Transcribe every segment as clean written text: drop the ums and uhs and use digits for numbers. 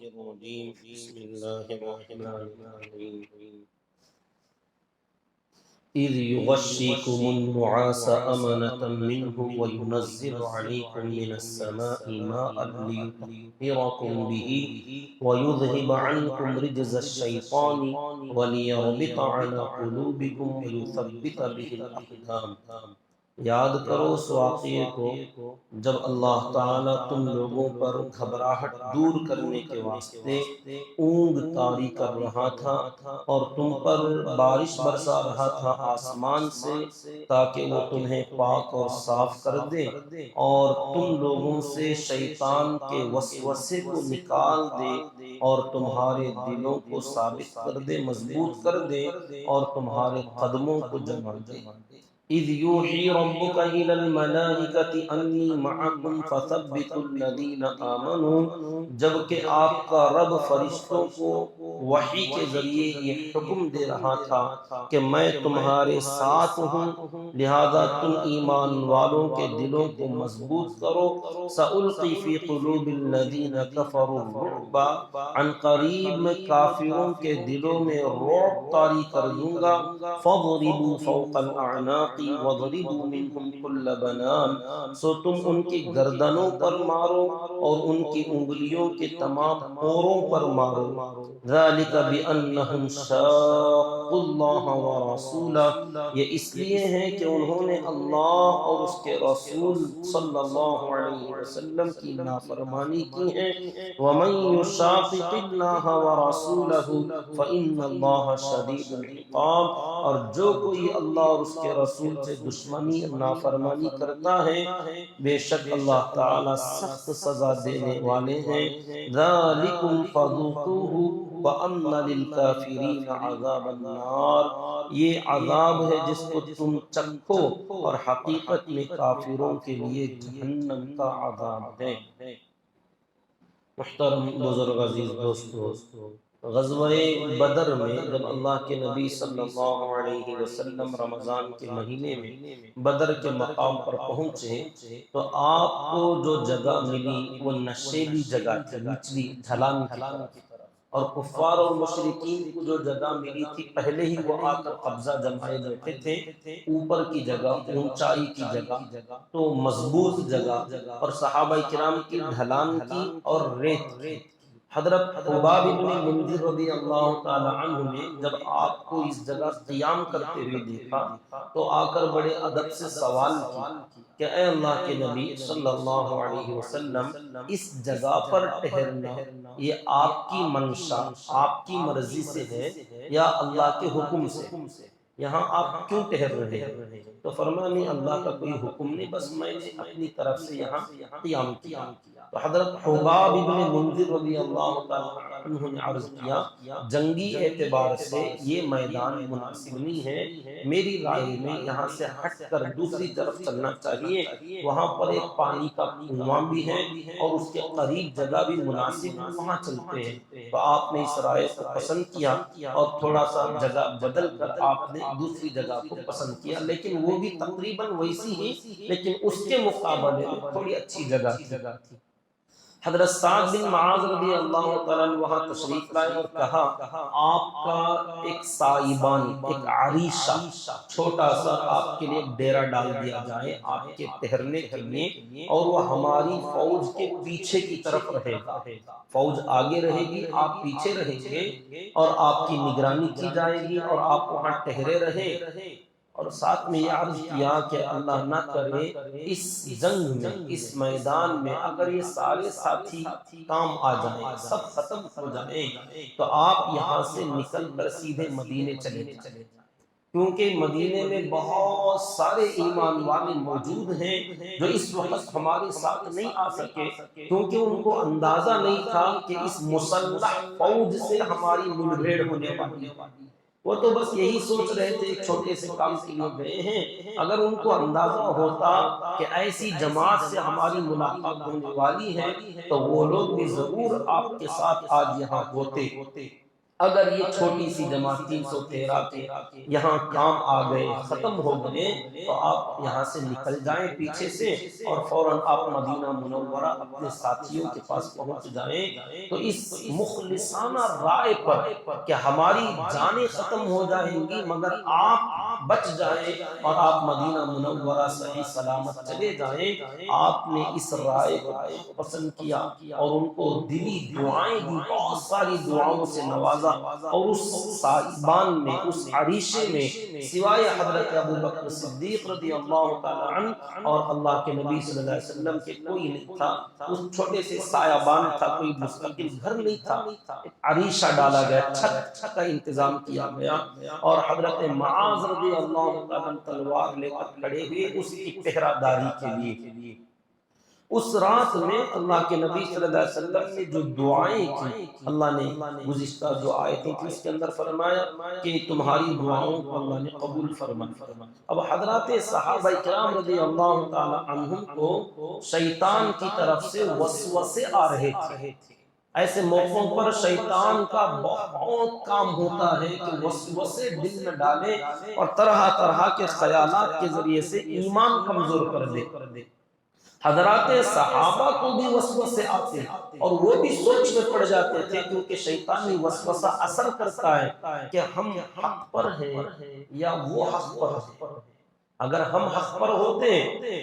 الرجيم بسم الله الرحمن الرحيم إذ يغشيكم النعاس أمنة منه وينزل عليكم من السماء ماء ليطهركم به ويذهب عنكم رجز الشيطان وليربط على قلوبكم ويثبت به الأقدام۔ یاد کرو اس واقعے کو جب اللہ تعالیٰ تم لوگوں پر گھبراہٹ دور کرنے کے واسطے اونگ طاری کر رہا تھا اور تم پر بارش برسا رہا تھا آسمان سے تاکہ وہ تمہیں پاک اور صاف کر دے اور تم لوگوں سے شیطان کے وسوسے کو نکال دے اور تمہارے دلوں کو ثابت کر دے، مضبوط کر دے اور تمہارے قدموں کو جما دے۔ اذ یوحی ربک الی الملائکۃ انی معکم فثبتوا الذین آمنوا، جبکہ آپ کا رب فرشتوں کو وحی کے ذریعے یہ حکم دے رہا تھا کہ میں تمہارے ساتھ ہوں، لہذا تم ایمان والوں کے دلوں کو مضبوط کرو۔ سألقی فی قلوب الذین کفروا الرعب، عن قریب میں کافروں کے دلوں میں رعب طاری کر دوں گا۔ فاضربوا فوق الاعناق وضربوا منهم كل بنان، سو تم ان کی گردنوں پر مارو اور ان کی انگلیوں کے تمام پوروں پر مارو۔ ذالک بأنہم شاقوا اللہ ورسولہ، یہ اس لیے ہے کہ انہوں نے اللہ اور اس کے رسول صلی اللہ علیہ وسلم کی نافرمانی کی ہے۔ ومن یشاقق اللہ ورسولہ فإن اللہ شدید العقاب، اور جو کوئی اللہ اور اس کے رسول سے دشمنی اور نافرمانی کرتا ہے بے شک اللہ تعالی سخت سزا دینے والے ہیں۔ ذالکم فذوقوہ وان للکافرین عذاب النار، یہ عذاب ہے جس کو تم چکھو اور حقیقت میں کافروں کے لیے جہنم کا عذاب ہے۔ محترم بزرگ عزیز دوستو، غزوہ بدر میں جب اللہ کے نبی صلی اللہ علیہ وسلم رمضان کے مہینے میں بدر کے مقام پر پہنچے تو آپ کو جو جگہ ملی وہ نشیبی جگہ تھی، نچلی ڈھلان کی طرف، اور کفار اور مشرکین کو جو جگہ ملی تھی پہلے ہی وہ آ کر قبضہ جمائے بیٹھے تھے، اوپر کی جگہ، اونچائی کی جگہ، تو مضبوط جگہ، اور صحابہ کرام کی ڈھلان کی اور ریت کی۔ حضرت خباب بن منذر رضی اللہ تعالی عنہ نے جب آپ کو اس جگہ قیام کرتے ہوئے دیکھا تو آ کر بڑے ادب سے سوال کی کہ اے اللہ کے نبی صلی اللہ علیہ وسلم، اس جگہ پر ٹھہرنا یہ آپ کی منشا، آپ کی مرضی سے ہے یا اللہ کے حکم سے؟ یہاں آپ کیوں ٹھہر رہے ہیں؟ تو فرمایا نہیں، اللہ کا کوئی حکم نہیں، بس میں نے اپنی طرف سے یہاں قیام کیا۔ تو حضرت خباب بن منذر رضی اللہ تعالیٰ عنہ نے عرض کیا جنگی اعتبار سے یہ میدان مناسب نہیں ہے، میری رائے میں یہاں سے ہٹ کر دوسری طرف چلنا چاہیے، وہاں پر ایک پانی کا کنواں بھی ہے اور اس کے قریب جگہ بھی مناسب، وہاں چلتے ہیں۔ تو آپ نے اس رائے کو پسند کیا اور تھوڑا سا جگہ بدل کر آپ نے دوسری جگہ کو پسند کیا، لیکن وہ بھی تقریباً ویسی ہی، لیکن اس کے مقابلے میں تھوڑی اچھی جگہ تھی۔ حضرت سعد بن معاذ رضی اللہ تعالیٰ وہاں تشریف لائے اور کہا آپ کا ایک سائبان، ایک عریشہ، چھوٹا سا آپ کے لیے ڈیرا ڈال دیا جائے آپ کے ٹھہرنے کے لیے، اور وہ ہماری فوج کے پیچھے کی طرف رہے گا، فوج آگے رہے گی، آپ پیچھے رہیں گے اور آپ کی نگرانی کی جائے گی اور آپ وہاں ٹھہرے رہیں۔ اور ساتھ میں یہ عرض کیا کہ اللہ نہ کرے اس جنگ میں، اس میدان میں اگر یہ سارے ساتھی کام آ جائیں، سب ختم ہو جائیں، تو آپ یہاں سے نکل کر سیدھے مدینے چلے جائیں، کیونکہ مدینے میں بہت سارے ایمان والے موجود ہیں جو اس وقت ہمارے ساتھ نہیں آ سکے، کیونکہ ان کو اندازہ نہیں تھا کہ اس مسلح فوج سے ہماری مل بھیڑ ہونے والی ہے۔ وہ تو بس یہی سوچ رہے تھے، ایک چھوٹے سے کام کے لیے گئے ہیں، اگر ان کو اندازہ ہوتا کہ ایسی جماعت سے ہماری ملاقات ہونے والی ہے تو وہ لوگ بھی ضرور آپ کے ساتھ آج یہاں ہوتے۔ اگر یہ چھوٹی سی جماعت 313 کے یہاں کام آ گئے، ختم ہو گئے، تو آپ یہاں سے نکل جائیں پیچھے سے اور فوراً آپ مدینہ منورہ اپنے ساتھیوں کے پاس پہنچ جائیں۔ تو اس مخلصانہ رائے پر کہ ہماری جانیں ختم ہو جائیں گی مگر آپ بچ جائیں اور آپ مدینہ منورہ صحیح سلامت چلے جائیں، آپ نے اس رائے کو پسند کیا اور ان کو دلی دعائیں دی، بہت ساری دعاؤں سے نوازا، اور اس سائبان میں، اس عریشے میں سوائے حضرت ابو بکر صدیق رضی اللہ تعالی عنہ اور اللہ کے نبی صلی اللہ علیہ وسلم کے کوئی نہیں تھا۔ اس چھوٹے سے سایبان تھا، کوئی مستقل گھر نہیں تھا، عریشہ ڈالا گیا، چھت کا انتظام کیا گیا، اور حضرت معاذ رضی اللہ تعالی عنہ تلوار لے کر کھڑے ہوئے اس کی پہرہ داری کے لیے۔ اس رات میں اللہ کے نبی صلی اللہ علیہ وسلم نے جو دعائیں کی، اللہ نے گزشتہ جو آیتیں تھی اس کے اندر فرمایا کہ تمہاری دعاؤں کو اللہ نے قبول فرمایا۔ اب حضرات صحابہ کرام رضی اللہ تعالی عنہم کو شیطان کی طرف سے وسوسے آ رہے تھے۔ ایسے موقعوں پر شیطان کا بہت کام ہوتا ہے کہ وسوسے دل میں ڈالے اور طرح طرح کے خیالات کے ذریعے سے ایمان کمزور کر دے۔ حضرات صحابہ کو بھی وسوسے آتے اور وہ بھی سوچ میں پڑ جاتے تھے، کیونکہ شیطانی وسوسہ اثر کرتا ہے کہ ہم حق پر ہیں یا وہ حق پر ہیں۔ اگر ہم حق پر ہوتے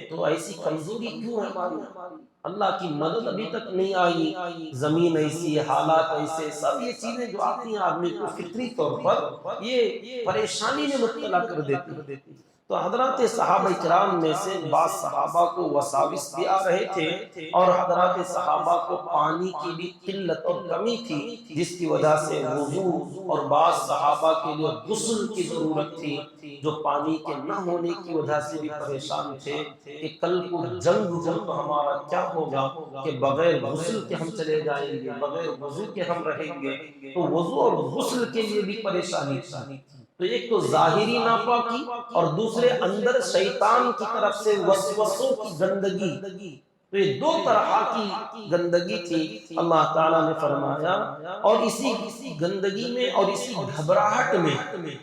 تو ایسی کمزوری کیوں ہے ہماری؟ اللہ کی مدد ابھی تک نہیں آئی، زمین ایسی، حالات ایسے، سب یہ چیزیں جو آتی ہیں آدمی کو فطری طور پر یہ پریشانی میں مبتلا کر دیتی۔ تو حضرات صحابہ کرام میں سے بعض صحابہ کو وساوس بھی آ رہے تھے، اور حضرات صحابہ کو پانی کی بھی قلت اور کمی تھی، جس کی وجہ سے وضو اور بعض صحابہ کے لیے غسل کی ضرورت تھی، جو پانی کے نہ ہونے کی وجہ سے بھی پریشان تھے کہ کل کو جنگ ہو تو ہمارا کیا ہوگا، کہ بغیر غسل کے ہم چلے جائیں گے، بغیر وضو کے ہم رہیں گے، تو وضو اور غسل کے لیے بھی پریشانی تھی۔ تو ایک تو ظاہری ناپاکی اور دوسرے اندر شیطان کی طرف سے وسوسوں کی گندگی، تو یہ دو طرح کی گندگی تھی۔ اللہ تعالیٰ نے فرمایا، اور اسی گندگی میں اور اسی گھبراہٹ میں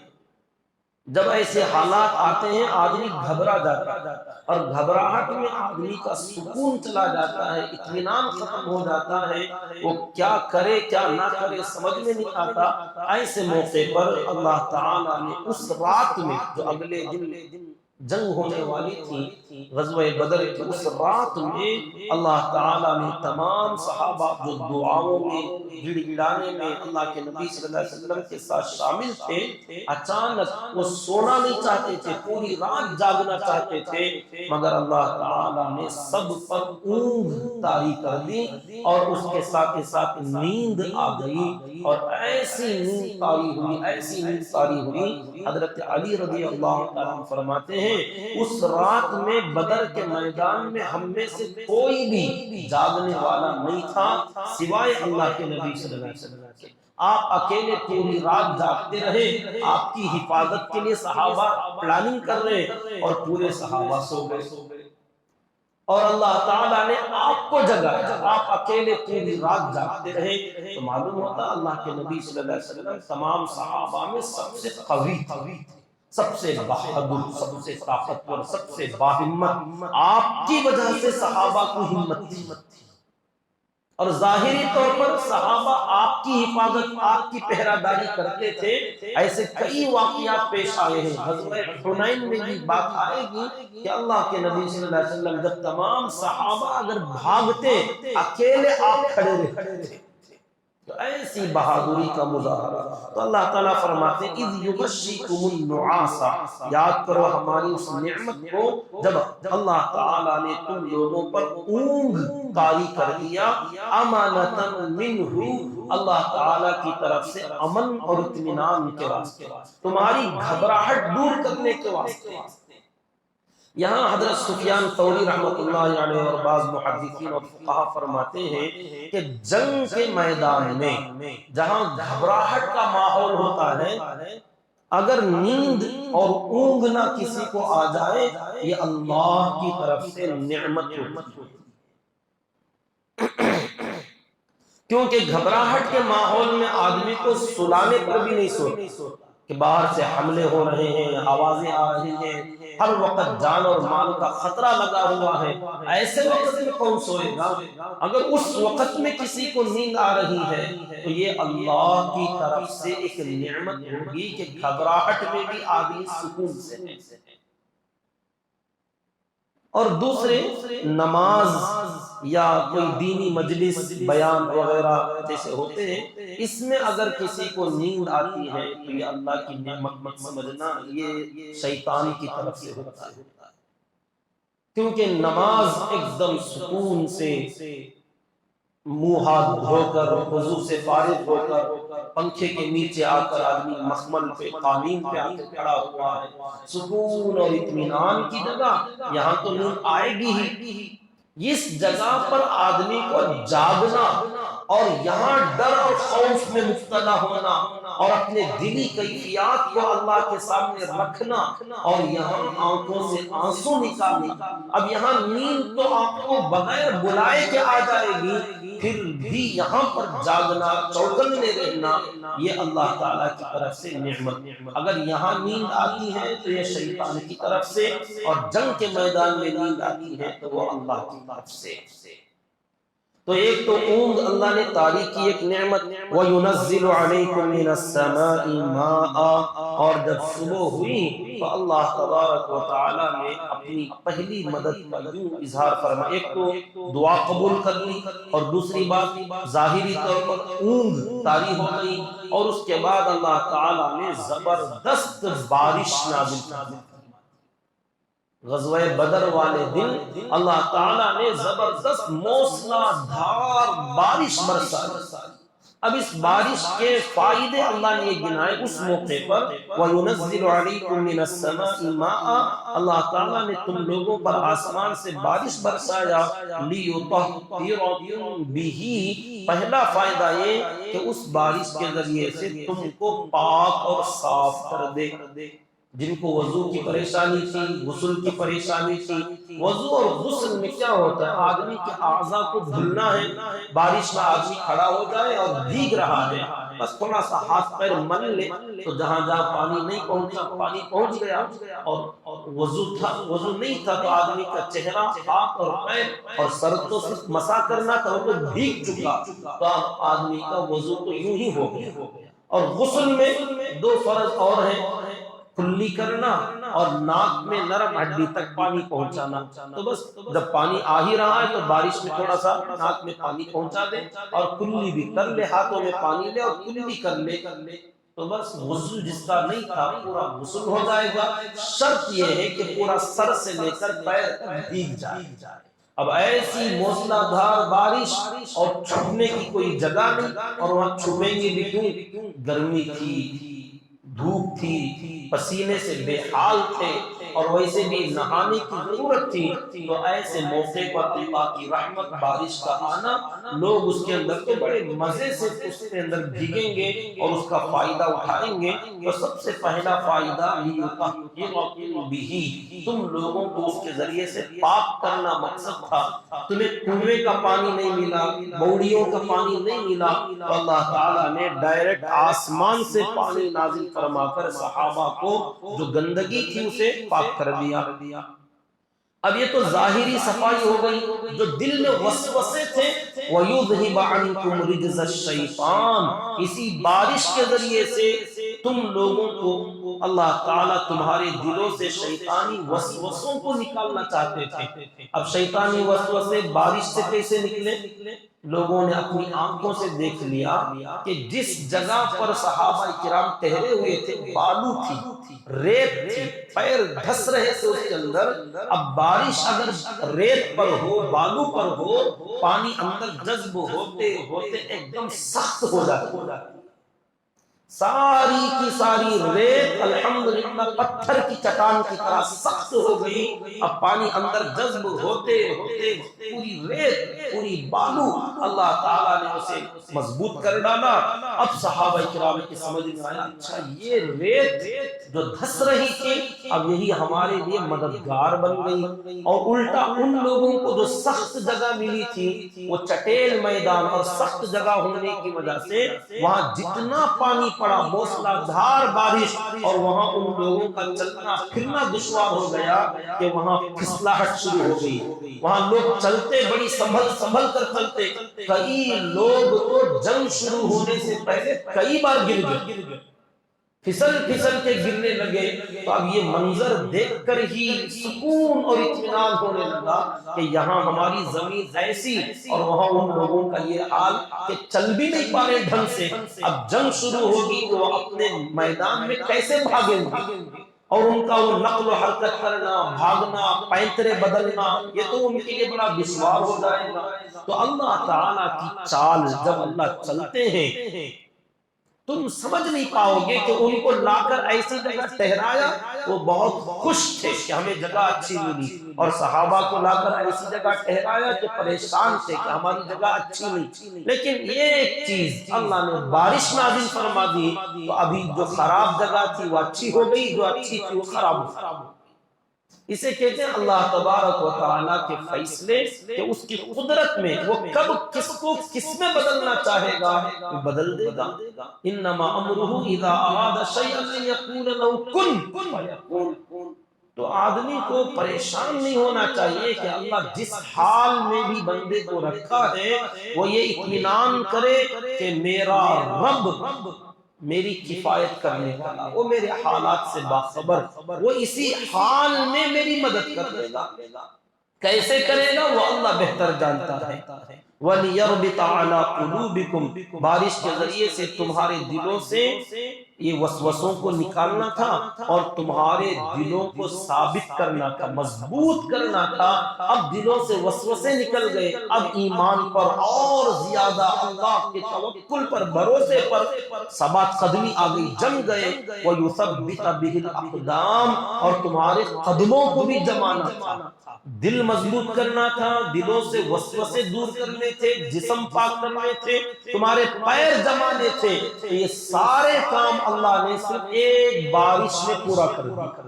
جب ایسے حالات آتے ہیں آدمی گھبرا جاتا ہے، اور گھبراہٹ میں آدمی کا سکون چلا جاتا ہے، اطمینان ختم ہو جاتا ہے، وہ کیا کرے کیا نہ کرے سمجھ میں نہیں آتا۔ ایسے موقع پر اللہ تعالیٰ نے اس رات میں جو اگلے دن جنگ ہونے والی تھی، غزوہ بدر کی اس رات میں اللہ تعالیٰ نے تمام صحابہ جو دعاؤں میں گڑ گڑانے میں اللہ کے نبی صلی اللہ علیہ وسلم کے ساتھ شامل تھے، اچانک وہ سونا نہیں چاہتے تھے، پوری رات جاگنا چاہتے تھے، مگر اللہ تعالیٰ نے سب پر اونگ طاری کر دی، اور اس کے ساتھ نیند آ گئی، اور ایسی نیند طاری ہوئی، ایسی نیند طاری ہوئی، حضرت علی رضی اللہ عنہ فرماتے ہیں اس رات میں بدر کے میدان میں ہم میں سے کوئی بھی جاگنے والا نہیں تھا سوائے اللہ کے نبی صلی اللہ علیہ وسلم کے۔ آپ اکیلے پوری رات جاگتے رہے، آپ کی حفاظت کے لیے صحابہ پلاننگ کر رہے، اور پورے صحابہ سو گئے، اور اللہ تعالیٰ نے آپ کو جگایا، آپ اکیلے پوری رات جاگتے رہے۔ تو معلوم ہوتا اللہ کے نبی صلی اللہ علیہ وسلم تمام صحابہ میں سب سے قوی تھے، سب سے بہادر، سب سے طاقتور، سب سے باہمت۔ آپ کی وجہ سے صحابہ کو ہمت تھی، اور ظاہری طور پر صحابہ آپ کی حفاظت، آپ کی پہرہ داری کرتے تھے۔ ایسے کئی واقعات پیش آئے ہیں، غزوہ حنین میں بھی بات آئے گی کہ اللہ کے نبی صلی اللہ علیہ وسلم جب تمام صحابہ اگر بھاگتے، اکیلے آپ کھڑے رہتے، تو ایسی بہادری کا مظاہرہ۔ تو اللہ تعالیٰ فرماتے ہیں اِذْ يُغَشِّكُمُ النُّعَاسَ، یاد کرو ہماری اس نعمت کو جب اللہ تعالیٰ نے تم لوگوں پر اونگ طاری کر دیا، امانۃ منہ، اللہ تعالیٰ کی طرف سے امن اور اطمینان کے واسطے، تمہاری گھبراہٹ دور کرنے کے واسطے۔ یہاں حضرت سفیان ثوری رحمۃ اللہ علیہ اور بعض محدثین اور فقہا فرماتے ہیں کہ جنگ کے میدان میں جہاں گھبراہٹ کا ماحول ہوتا ہے، اگر نیند اور اونگ نہ کسی کو آ جائے، یہ اللہ کی طرف سے نعمت ہوتی ہے۔ کیونکہ گھبراہٹ کے ماحول میں آدمی کو سلانے پر بھی نہیں سوتا کہ باہر سے حملے ہو رہے ہیں، آوازیں آ رہی ہیں، ہر وقت جان اور مال کا خطرہ لگا ہوا ہے، ایسے وقت میں کون سوئے گا؟ اگر اس وقت میں کسی کو نیند آ رہی ہے تو یہ اللہ کی طرف سے ایک نعمت ہوگی کہ گھبراہٹ میں بھی آدمی سکون سے ہے۔ اور دوسرے نماز یا کوئی دینی مجلس بیان وغیرہ جیسے ہوتے ہیں، اس میں اگر کسی کو نیند آتی ہے تو یہ اللہ کی نعمت مت سمجھنا، یہ شیطان کی طرف سے ہوتا ہے، کیونکہ نماز ایک دم سکون سے منہ ہاتھ دھو کر وضو سے فارغ ہو کر پنکھے کے نیچے آ کر آدمی مخمل پہ قالین پہ آ کے کھڑا ہوا ہے، سکون اور اطمینان کی جگہ، یہاں تو نیند آئے گی ہی، اس جگہ پر آدمی کو جاگنا اور یہاں ڈر اور خوف میں مبتلا ہونا اور اپنے دلی کیفیات کو اللہ کے سامنے رکھنا اور یہاں آنکھوں سے آنسو نکالنا۔ اب یہاں نیند تو آپ کو بغیر بلائے کے آ جائے گی، پھر بھی یہاں پر جاگنا، چوکنے رہنا، یہ اللہ تعالیٰ کی طرف سے نعمت۔ اگر یہاں نیند آتی ہے تو یہ شیطان کی طرف سے، اور جنگ کے میدان میں نیند آتی ہے تو وہ اللہ کی طرف سے۔ تو ایک تو اونگ اللہ نے تاریخ کی ایک نعمت، وَيُنَزِّلُ عَلَيْكُم مِّنَ السَّمَاءِ مَاءً، اور جب صبح ہوئی تو اللہ تبارک و تعالیٰ نے اپنی پہلی مدد کا یوں اظہار فرمایا، ایک تو دعا قبول کر لی، اور دوسری بات ظاہری طور پر اونگ طاری ہو گئی، اور اس کے بعد اللہ تعالیٰ نے زبردست بارش نازل کر دی۔ غزوہ بدر والے دن اللہ تعالیٰ نے زبردست موسلا دھار بارش برسائی۔ اب اس بارش کے فائدے اللہ نے گنائے اس موقع پر، وَيُنَزِّلُ عَلَيْكُم مِّنَ السَّمَاءِ مَاءً، اللہ تعالیٰ نے تم لوگوں پر آسمان سے بارش برسایا، لِيُطَهِّرَكُم بِهِ، پہلا فائدہ یہ کہ اس بارش کے ذریعے سے تم کو پاک اور صاف کر دے۔ جن کو وضو کی پریشانی تھی، غسل کی پریشانی تھی، وضو اور غسل میں کیا ہوتا ہے، آدمی کے اعضاء کو دھلنا ہے، بارش میں آدمی کھڑا ہو جائے اور بھیگ رہا ہے، بس تھوڑا سا ہاتھ پیر مل لے تو جہاں جہاں پانی نہیں پہنچا پانی پہنچ گیا، اور وضو تھا، وضو نہیں تھا تو آدمی کا چہرہ، ہاتھ اور پیر اور سر تو صرف مسا کرنا تھا، وہ تو بھیگ چکا، تو اب آدمی کا وضو تو یوں ہی ہو گیا۔ اور غسل میں دو فرض اور ہیں، کلی کرنا اور ناک میں نرم ہڈی تک پانی پہنچانا۔ تو بس جب پانی آ ہی رہا ہے تو بارش میں تھوڑا سا ناک میں پانی پہنچا دے، اور کلی بھی کر لے، ہاتھوں میں پانی لے اور کلی کر لے، تو بس غسل جس کا نہیں تھا پورا غسل ہو جائے گا۔ شرط یہ ہے کہ پورا سر سے لے کر پیر تک بھیگ جائے۔ اب ایسی موسلا دھار بارش اور چھپنے کی کوئی جگہ نہیں، اور وہاں چھپیں گے بھی کیوں، گرمی تھی، دھوپ تھی، پسینے سے بے حال تھے، اور ویسے بھی نہانے کی ضرورت تھی، تو ایسے موقع پر اللہ کی رحمت بارش کا آنا، لوگ اس کے اندر تو بڑے مزے سے اس کے اندر بھیگیں گے اور اس کا فائدہ اٹھائیں گے۔ تو سب سے پہلا فائدہ لِيُطَهِّرَكُم بِهِ، تم لوگوں کو اس کے ذریعے سے پاک کرنا مقصد تھا۔ تمہیں کنویں کا پانی نہیں ملا، بوڑیوں کا پانی نہیں ملا، تو اللہ تعالیٰ نے ڈائریکٹ آسمان سے پانی نازل فرما کر صحابہ کو جو گندگی تھی اسے پاک کر دیا۔ اب یہ تو ظاہری صفائی ہو گئی، جو دل میں وسوسے تھے، وَيُذْهِبَ عَنْكُمْ رِجْزَ الشَّيْطَانِ، اسی بارش کے ذریعے سے تم لوگوں کو اللہ تعالیٰ تمہارے دلوں سے شیطانی وسوسوں کو نکالنا چاہتے تھے۔ اب شیطانی وسوسے بارش سے کیسے نکلے؟ لوگوں نے اپنی آنکھوں سے دیکھ لیا کہ جس جگہ پر صحابہ کرام ٹہرے ہوئے تھے بالو تھی، ریت تھی، پیر دھس رہے تھے اس کے اندر، اب بارش اگر ریت پر ہو، بالو پر ہو، پانی اندر جذب ہوتے ہوتے ایک دم سخت ہو جاتا، ساری کی ساری ریت الحمدللہ پتھر کی چٹان کی طرح سخت ہو گئی. اب پانی اندر جذب ہوتے ہوتے پوری ریت پوری بالو اللہ تعالیٰ نے اسے مضبوط کر ڈالا. اب صحابہ کرام کی سمجھ میں آیا اچھا یہ ریت جو دھس رہی تھی اب یہی ہمارے لیے مددگار بن گئی. اور الٹا ان لوگوں کو جو سخت جگہ ملی تھی وہ چٹیل میدان اور سخت جگہ ہونے کی وجہ سے وہاں جتنا پانی پڑا موسلا دھار بارش اور وہاں ان لوگوں کا چلنا پھرنا دشوار ہو گیا کہ وہاں پھسلاہٹ شروع ہو گئی. وہاں لوگ چلتے بڑی سنبھل کر چلتے. کئی لوگ تو جنگ شروع ہونے سے پہلے کئی بار گر گئے, پھسل کے گرنے لگے. تو اب یہ منظر دیکھ کر ہی سکون اور اطمینان ہونے لگا کہ یہاں ہماری زمین ایسی اور وہاں ان لوگوں کا یہ حال کہ چل بھی نہیں پا رہے ڈھنگ سے. اب جنگ شروع ہوگی تو وہ اپنے میدان میں کیسے بھاگیں گے اور ان کا وہ نقل و حرکت کرنا بھاگنا پینترے بدلنا یہ تو ان کے لیے بڑا دشوار ہو جائے گا. تو اللہ تعالیٰ کی چال جب اللہ چلتے ہیں تم سمجھ نہیں پاؤ گے کہ ان کو لا کر ایسی جگہ ٹھہرایا. وہ بہت خوش تھے کہ ہمیں جگہ اچھی ملی اور صحابہ کو لا کر ایسی جگہ ٹھہرایا کہ پریشان تھے کہ ہماری جگہ اچھی نہیں. لیکن یہ ایک چیز اللہ نے بارش نازل فرما دی تو ابھی جو خراب جگہ تھی وہ اچھی ہو گئی, جو اچھی تھی وہ خراب ہو گئی. اسے کہتے ہیں اللہ تبارک و تعالیٰ کے فیصلے کہ اس کی قدرت میں وہ کب کس کو کس میں بدلنا چاہے گا وہ بدل دے گا. انما امرہ اذا اراد شیئا ان یقول له کن فیکون. تو آدمی کو پریشان نہیں ہونا چاہیے کہ اللہ جس حال میں بھی بندے کو رکھا ہے وہ یہ اطمینان کرے کہ میرا رب میری کفایت کرنے والا, وہ میرے حالات سے باخبر, وہ اسی حال میں میری مدد کر دے گا. کیسے کرے گا وہ اللہ بہتر جانتا ہے. وَلِيَرْبِطَ عَلَىٰ قُلُوبِكُمْ, بارش کے ذریعے سے تمہارے دلوں سے یہ وسوسوں کو نکالنا تھا اور تمہارے دلوں کو ثابت کرنا تھا, مضبوط کرنا تھا. اب دلوں سے وسوسے نکل گئے, اب ایمان پر اور زیادہ اللہ کے توکل پر بھروسے پر ثبات قدمی آ گئی, جم گئے. وَيُثَبِّتَ بِهِ الْأَقْدَامِ, اور تمہارے قدموں کو بھی جمانا تھا, دل مضبوط کرنا تھا, دلوں سے وسوسے دور کرنے تھے, جسم پاک کرنے تھے, تمہارے پیر جمانے تھے. یہ سارے کام اللہ نے صرف ایک بارش میں پورا کر دیا.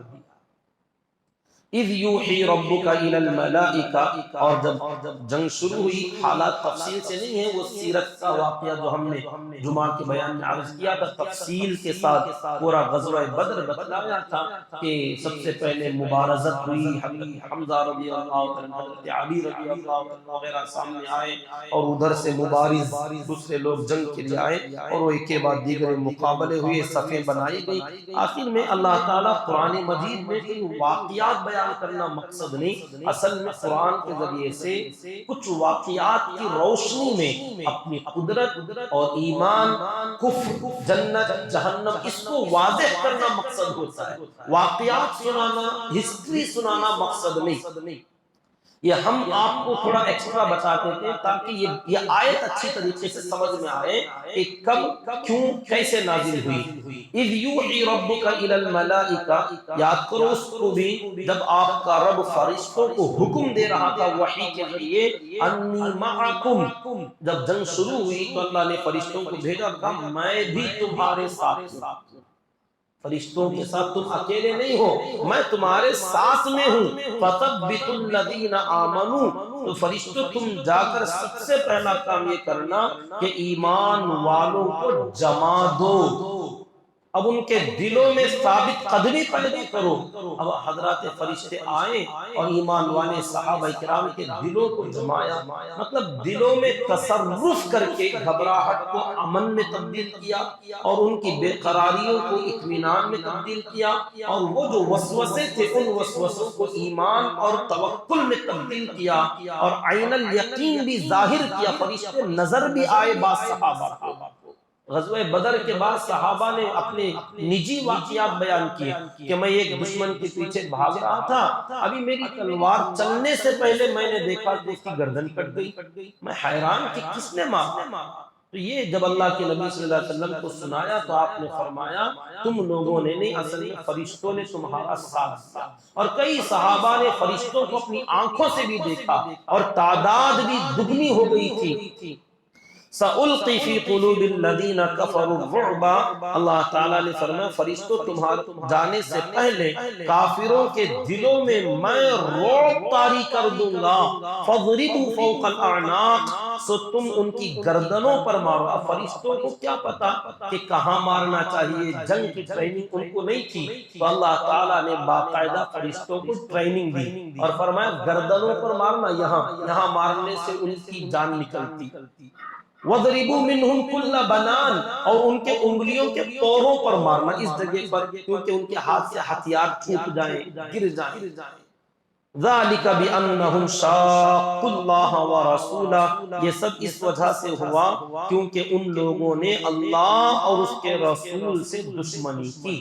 اذ یوحی ربک الی الملائکہ, اور جب جنگ شروع ہوئی, حالات تفصیل سے نہیں ہے, وہ سیرت کا واقعہ جو ہم نے جمعہ کے بیان میں عرض کیا تھا تفصیل کے ساتھ پورا غزوہ بدر بتلایا تھا کہ سب سے پہلے مبارزت ہوئی, حضرت حمزہ رضی اللہ عنہ, حضرت علی رضی اللہ عنہ وغیرہ سامنے آئے اور ادھر سے مبارز دوسرے لوگ جنگ کے لیے آئے اور وہ ایک کے بعد دیگر مقابلے ہوئے, صفیں بنائی گئی. آخر میں اللہ تعالیٰ قرآن مجید میں واقعات بیان کرنا مقصد نہیں, اصل میں قرآن کے ذریعے سے کچھ واقعات کی روشنی میں اپنی قدرت اور ایمان, کفر, جنت, جہنم, اس کو واضح کرنا مقصد ہوتا ہے. واقعات سنانا, ہسٹری سنانا مقصد نہیں. یہ ہم آپ کو تھوڑا ایکسٹرا بتاتے تھے تاکہ یہ آیت اچھی طریقے سے سمجھ میں آئے کہ کب, کیوں, کیسے نازل ہوئی. اذ یوحی ربک الی الملائکہ, یاد کرو اس کو بھی جب آپ کا رب فرشتوں کو حکم دے رہا تھا وحی کے ذریعے, انی معکم, جب جنگ شروع ہوئی تو اللہ نے فرشتوں کو بھیجا, کہا میں بھی تمہارے ساتھ ہوں, فرشتوں کے ساتھ تم اکیلے نہیں ہو, میں تمہارے ساتھ میں ہوں. فَثَبِّتُوا الَّذِينَ آمَنُوا, تو فرشتوں تم جا کر سب سے پہلا کام یہ کرنا کہ ایمان والوں کو جما دو, اب ان کے دلوں میں ثابت قدمی پیدا کرو. اب حضرات فرشتے آئے اور ایمان والے صحابہ کرام کے دلوں کو جمایا, مطلب دلوں میں تصرف کر کے گھبراہٹ کو امن میں تبدیل کیا اور ان کی بے قراریوں کو اطمینان میں تبدیل کیا, اور وہ جو وسوسے تھے ان وسوسوں کو ایمان اور توکل میں تبدیل کیا اور عین الیقین بھی ظاہر کیا. فرشتے نظر بھی آئے بعض صحابہ کو. غزوہ بدر کے بعد صحابہ نے اپنے نجی واقعات بیان کیے کہ میں ایک دشمن کے پیچھے بھاگ رہا تھا, ابھی میری تلوار چلنے سے پہلے میں نے دیکھا کہ اس کی گردن کٹ گئی. میں حیران کہ کس نے مارا, تو یہ جب اللہ کے نبی صلی اللہ علیہ وسلم کو سنایا تو آپ نے فرمایا تم لوگوں نے نہیں، اصل میں فرشتوں نے تمہارا ساتھ دیا. اور کئی صحابہ نے فرشتوں کو اپنی آنکھوں سے بھی دیکھا اور تعداد بھی دگنی ہو گئی تھی. سَأُلْقِي فِي قُلُوبِ الَّذِينَ كَفَرُوا الرُّعْبَ، اللہ تعالیٰ نے فرمایا فرشتوں تمہارے جانے سے پہلے کافروں کے دلوں میں میں رعب طاری کر دوں گا. فَضْرِبُوا فَوْقَ الْأَعْنَاقِ، سو تم ان کی گردنوں پر مارو. اب فرشتوں کو کیا پتا کہ کہاں مارنا چاہیے، جنگ کی ٹریننگ ان کو نہیں تھی، تو اللہ تعالیٰ نے باقاعدہ فرشتوں کو ٹریننگ دی اور فرمایا گردنوں پر مارنا، یہاں مارنے سے ان کی جان نکلتی. وَضْرِبُوا مِنْهُمْ كُلَّ بَنَانٍ، اور ان کے انگلیوں کے پوروں پر مارنا، اس جگہ پر کیونکہ ان کے ہاتھ سے ہتھیار ٹوٹ جائیں، گر جائیں. ذَلِكَ بِأَنَّهُمْ شَاقُّوا اللَّهَ وَرَسُولَهُ، یہ سب اس وجہ سے ہوا کیونکہ ان لوگوں نے اللہ اور اس کے رسول سے دشمنی کی.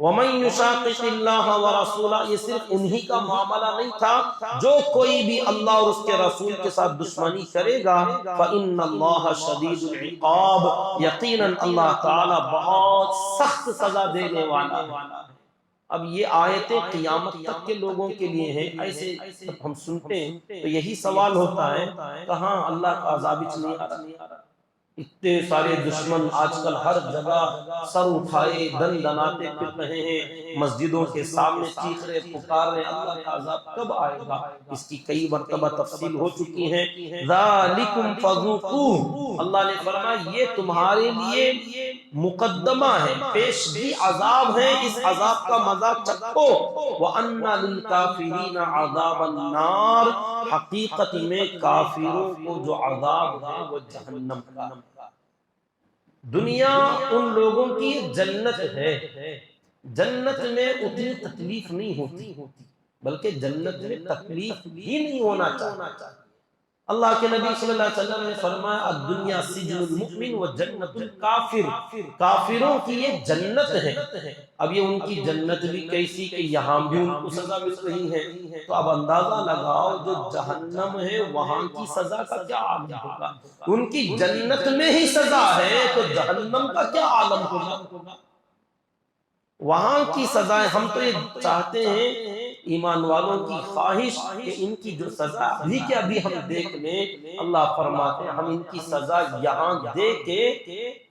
وَمَن يُشَاقِقِ اللَّهَ وَرَسُولَهُ، یہ صرف انہی کا معاملہ نہیں تھا، جو کوئی بھی اللہ اور اس کے رسول کے ساتھ دشمنی کرے گا فَإِنَّ اللَّهَ شَدِيدُ الْعِقَابِ، یقیناً اللہ تعالیٰ بہت سخت سزا دینے والا ہے. اب یہ آیتیں قیامت تک کے لوگوں کے لیے ہیں. ایسے جب ہم سنتے ہیں تو یہی سوال ہوتا ہے کہاں اللہ کا عذاب نہیں آ رہا؟ اتنے سارے دشمن آج کل ہر جگہ سر اٹھائے دن دناتے پھر رہے ہیں، مسجدوں کے سامنے چیخ رہے پکار رہے اللہ کا عذاب کب آئے گا. اس کی کئی مرتبہ تفصیل ہو چکی ہیں. ذالکم فذوقوہ، اللہ نے فرمایا یہ تمہارے لیے مقدمہ ہے، پیشگی عذاب ہے، اس عذاب کا مزہ چکھو. وَأَنَّ لِلْكَافِرِينَ عَذَابَ النَّارِ، حقیقت میں کافروں کو جو عذاب ہے وہ جہنم کا. دنیا ان لوگوں کی جنت ہے، جنت میں اتنی تکلیف نہیں ہوتی، بلکہ جنت میں تکلیف ہی نہیں ہونا چاہیے. اللہ کے نبی صلی اللہ علیہ وسلم نے فرمایا الدنیا سجن المؤمن و جنت الکافر، کافروں کی یہ جنت ہے. اب یہ ان کی جنت بھی کیسی کہ یہاں بھی ان کو سزا مل رہی ہے، تو اب اندازہ لگاؤ جو جہنم ہے وہاں کی سزا کا کیا عالم ہوگا. ان کی جنت میں ہی سزا ہے تو جہنم کا کیا عالم ہوگا. وہاں کی سزائیں، ہم تو یہ چاہتے ہیں ایمان والوں کی خواہش کہ ان کی جو سزا ابھی کے ابھی ہم دیکھ لیں، اللہ فرماتے ہیں ہم ان کی سزا یہاں دے کے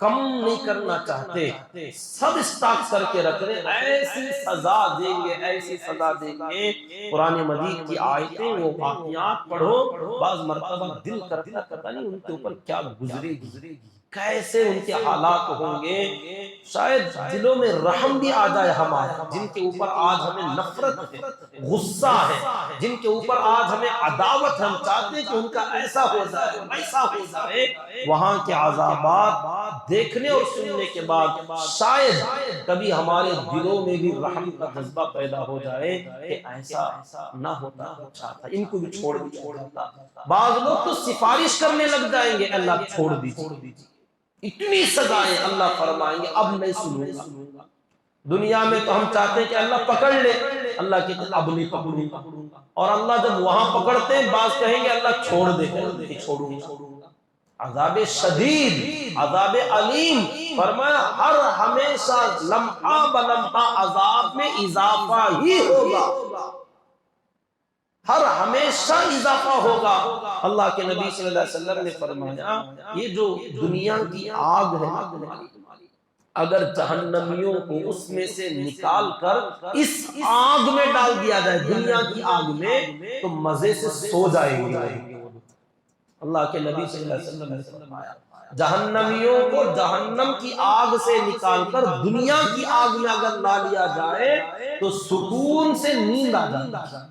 کم نہیں کرنا چاہتے، سب اسٹاک کر کے رکھ رہے، ایسی سزا دیں گے، ایسی سزا دیں گے. قرآن مجید کی آیتیں وہ واقعات پڑھو، بعض مرتبہ دل کرتا پتہ نہیں ان کے اوپر کیا گزرے گی، کیسے ان کے حالات ہوں گے. شاید دلوں میں رحم بھی آ جائے ہمارا، جن کے اوپر آج ہمیں نفرت ہے، غصہ ہے، جن کے اوپر آج ہمیں عداوت، ہم چاہتے ہیں کہ ان کا ایسا ہو جائے ایسا ہو جائے. وہاں کے عذابات دیکھنے اور سننے کے بعد شاید کبھی ہمارے دلوں میں بھی رحم کا جذبہ پیدا ہو جائے کہ ایسا نہ ہوتا تو اچھا تھا، ان کو بھی چھوڑ دیا جاتا. بعض لوگ تو سفارش کرنے لگ جائیں گے اللہ چھوڑ دیجیے، اتنی سزائیں اللہ فرمائیں گے اب نہیں سنوں گا. دنیا میں تو ہم چاہتے ہیں کہ اللہ پکڑ لے، اللہ کہتے ہیں اب نہیں پکڑوں گا. اور اللہ جب وہاں پکڑتے ہیں بعض کہیں گے اللہ چھوڑ دے، چھوڑوں گا. عذاب شدید، عذاب علیم، فرمایا ہر ہمیشہ لمحہ بلمحہ عذاب میں اضافہ ہی ہوگا، ہر ہمیشہ اضافہ ہوگا. اللہ کے نبی صلی اللہ علیہ وسلم نے فرمایا یہ جو دنیا کی آگ ہے نا تمہاری، اگر جہنمیوں کو اس میں سے نکال کر اس آگ میں ڈال دیا جائے، دنیا کی آگ میں، تو مزے سے سو جائیں گے. اللہ کے نبی صلی اللہ علیہ وسلم نے فرمایا جہنمیوں کو جہنم کی آگ سے نکال کر دنیا کی آگ میں اگر لا لیا جائے تو سکون سے نیند آ جائے.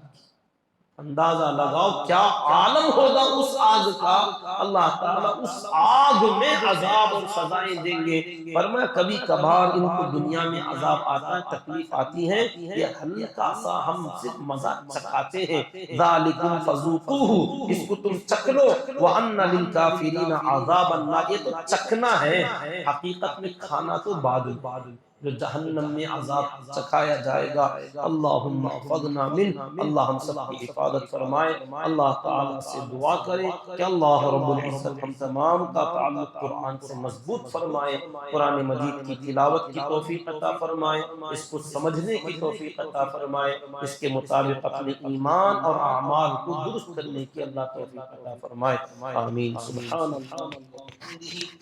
اندازہ لگاؤ کیا عالم ہوگا اس آگ کا. اللہ تعالیٰ اس آگ میں عذاب اور سزائیں دیں گے. فرمایا کبھی کبھار ان کو دنیا میں عذاب آتا ہے، تکلیف آتی ہے، یہ ہلکا سا ہم صرف مزہ چکھاتے ہیں. ذالکم فذوقوہ، اس کو تم چکھ لو. وَأَنَّ لِلْكَافِرِينَ عَذَابَ النَّارِ، یہ تو چکھنا ہے، حقیقت میں کھانا تو بعد. جو جہنم میں عذاب چکھایا جائے گا، اللہم احفظنا من، اللہ ہم سب کی حفاظت فرمائے۔ اللہ تعالیٰ سے دعا کریں کہ اللہ رب العزت ہم تمام کا تعلق قرآن سے مضبوط فرمائے، قرآن مجید کی تلاوت کی توفیق عطا فرمائے، اس کو سمجھنے کی توفیق عطا فرمائے، اس کے مطابق اپنے ایمان اور اعمال کو درست کرنے کی اللہ توفیق عطا فرمائے، آمین۔ سبحان اللہ۔